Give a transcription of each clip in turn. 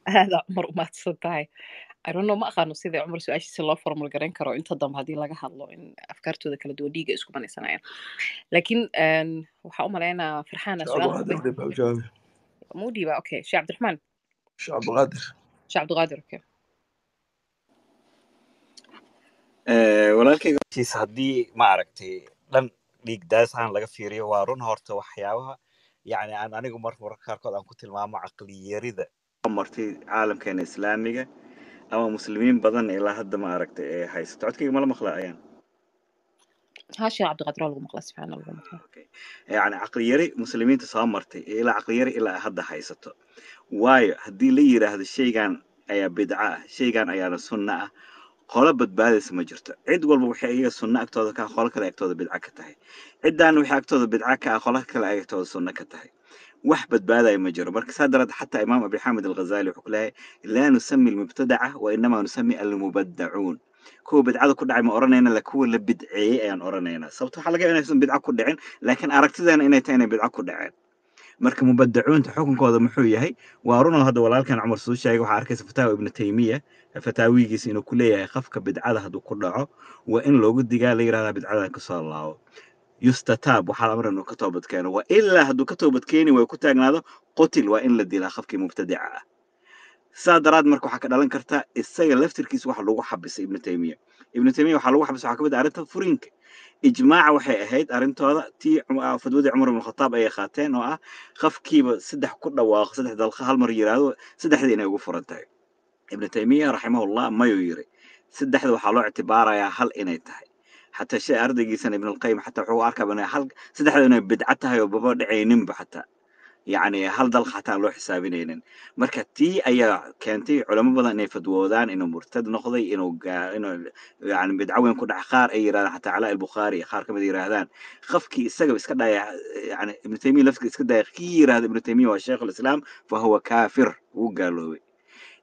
هذا عمر وما تصدقي I don't know ما aqaano sida cumar su-aashiisa loo formal garan karo inta dambe haddii laga hadlo in afkaartooda kala duwan dhiiga isku banaysanayaan laakiin waxaa u maleynayaa farxaana شعب su-aal القادر دي بجاوب muu dhiiba okay sheekh cabdiraxmaan شعب القادر sheekh cabdiqaadir okay walaalkayga hortiisa haddii ma aragtay dhan dhiig daas aan laga fiiriyo waa run horta waxyaabaha yani aan anigu marmarka qaarkood aan ku tilmaamo caqliyarida martay caalamkeena islaamiga ama muslimiin badan ilaa hadda ma aragtay ee haysato codkayga mala maqla ayaan ها sheekh cabdiqaadir waa lagu maqlaa si fiican lagu maqlaa yani caqliyari muslimiinta soo martay ilaa caqliyari ilaa hadda haysato waayo haddii la yiraahdo shaygan ayaa bidca ah shaygan ayaana sunna ah qolo badbaadaysa ma jirto cid walba waxay iyaga sunna agtooda ka qolo kale agtooda bidca ka tahay ciddaan waxay agtooda bidca ka qolo kale agtooda sunna ka tahay wax badbaadaya ma jiro marka saa darad xataa imaam abi xamed alghazali wuxuu ku leeyahay laa nusami almubtadaca wa inamaa nusami almubadacuun kuwa bidcada ku dhacay ma oranayna la kuwa la bidceeyey ayaan oranaynaa sababto waxaa laga inaysan bidca ku dhicin laakiin aragtideena inay tahay inay bidca ku dhaceen marka mubadacuunta xukunkooda muxuu yahay waa runoo hadda walaalkan cumar soo sheegay waxaa arkaysa fataawa ibnu taymiya fataawigiisa inuu ku leeyahay qofka bidcada hadduu ku dhaco waa in loogu digaa la yidhahdaa bidcada kasoo laabo yustataab waxaa la amran inuu ka toobad keeno waa ilaa hadduu ka toobad keeni way ku taagnaado qutil waa in la dilaa qofkii mubtadica ah saa daraad marka waxaa ka dhalan karta isaga laftirkiisa waxa lagu xabisay ibnu taymiya waxaa lagu xabisay waxaa ka mid ah arrinta furiinka ijmaaca waxay ahayd arrintooda tii fadwadii cumar ibn khataab ayay qaateen oo ah qofkiiba saddex ku dhawaaqo saddex dalqa hal mar yiraahdo saddexdii inay ugu furan tahay ibnu taymiya raximahullah mayuu yiri saddexda waxaa loo ictibaarayaa hal inay tahay xataa shay ardaygiisana ibn alqayim xataa wuxuu arkaa inay hal saddexda inay bidca tahay oo baba dhacayninba xataa يعني هل دل حتى لو حسابينين marka tii ayaa keentay culamo badan inay fadwoodaan inuu murtad noqday inuu yani bidcaweyn ku dhax qaar ay yiraahdaan xataa calaa al-bukhari qaar kamid yiraahdaan qofkii isaga iska dhaya yani ibn taymiya laftiisa iska dhaya kii yiraahdo ibn taymiya waa sheekh al-islaam fa huwa kaafir uu gaaloobay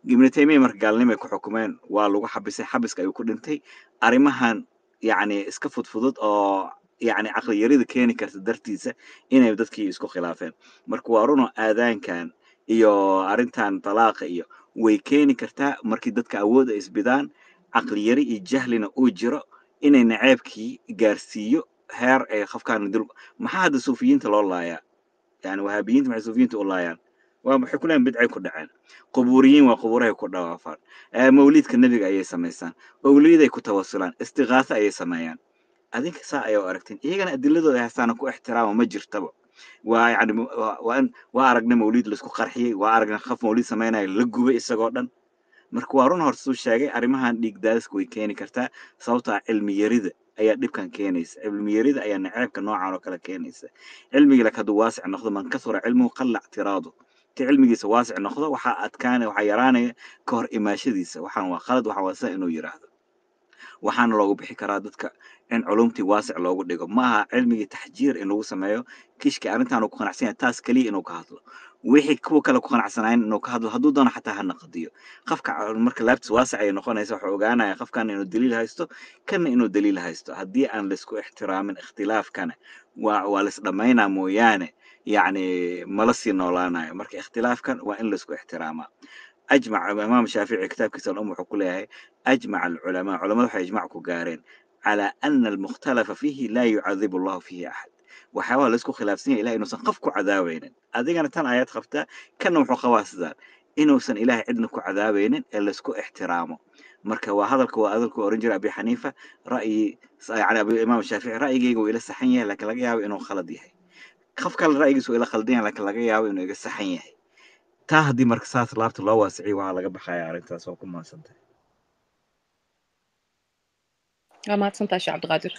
ibn taymiya marka gaalnimo ku xukumeen waa lagu xabisay xabiska ayuu ku dhintay arimahan yani iska fudfudud oo يعني عقل يريد كيني كرت درتيسة إنه يبدأ يسكو خلافين مركو وارونو آذان كان إيو أرنتان طلاق إيو ويكيني كرتا مركي دتك أود إسبدان عقل يري الجهلنا أوجرا إنه نعيبكي جارسيو هير إيه خف كان ندل ما حد صوفيين تلا الله يعني وهابيين مع صوفيين تقول الله يعني وحكولين بدعي كدعان قبوريين وقبورها كدوافان موليد كالنبي أي سميسان موليد أي كتوصلان استغاثة أي سميان أديك ساعة يا أركتين إيه أنا أدلته ده حسنا كو احترام ومجر تبع ويعني وأرجنا مولد لسكو قرحي وأرجنا خف مولد سمينا يلقوا بإسقاطن مركوارون هرسو شاقي أرمها ديك داس كوي كيني كرتا صوتا علمي يريد أي ديب كان كينيس علمي يريد أي نعيب كنوع عنو كلا كينيس علمي لك هدو واسع ناخذ من كثر علمه وقل اعتراضه تعلمي جيس واسع ناخذه وحا أتكاني وحا يراني كهر إماشديس وحا وخالد وحا واسع إنه يراهد waxaana loogu bixi karaa dadka in culumtii waasic loogu dhigo maaha cilmigii taxjiir in lagu sameeyo kishka arrintan uu ku qanacsan yahay taas kaliya inuu ka hadlo wixii kuwa kale ku qanacsanayn inuu ka hadlo hadduu doono xataa ha naqdiyo qofka marka laabtis waasic ay noqonaysa wuxuu ogaanaya qofkan inuu daliil haysto kana inuu daliil haysto haddii aan laisku ixtiraamin ikhtilaafkana waa lis dhammaynaa mooyaane yacni mala sii noolaanayo marka ikhtilaafkan waa in laisku ixtiraamaa أجمع الإمام الشافعي كتاب كسر الأم وحكولها أجمع العلماء وحي يجمعكم قارين على أن المختلف فيه لا يعذب الله فيه أحد وحاول لسكو خلاف سنين إلهي إنه سنقفكو عذابين هذه كانت تان آيات خفتها كانوا محو خواص ذات إنه سن إلهي عدنكو عذابين إلا سكو احترامه مركا وهذا الكو أورنجر أبي حنيفة رأي يعني أبي الإمام الشافعي رأي جيجو إلى السحية لكن لقى ياوي إنه خلديه خفك الرأي جيسو إلى خلدين لكن لقى ياوي إنه السحية تاهدي مركزات لابت الله واسعي وعلى قبل خيار انت سوكم ما سنتي ما تصنتاش عبد القادر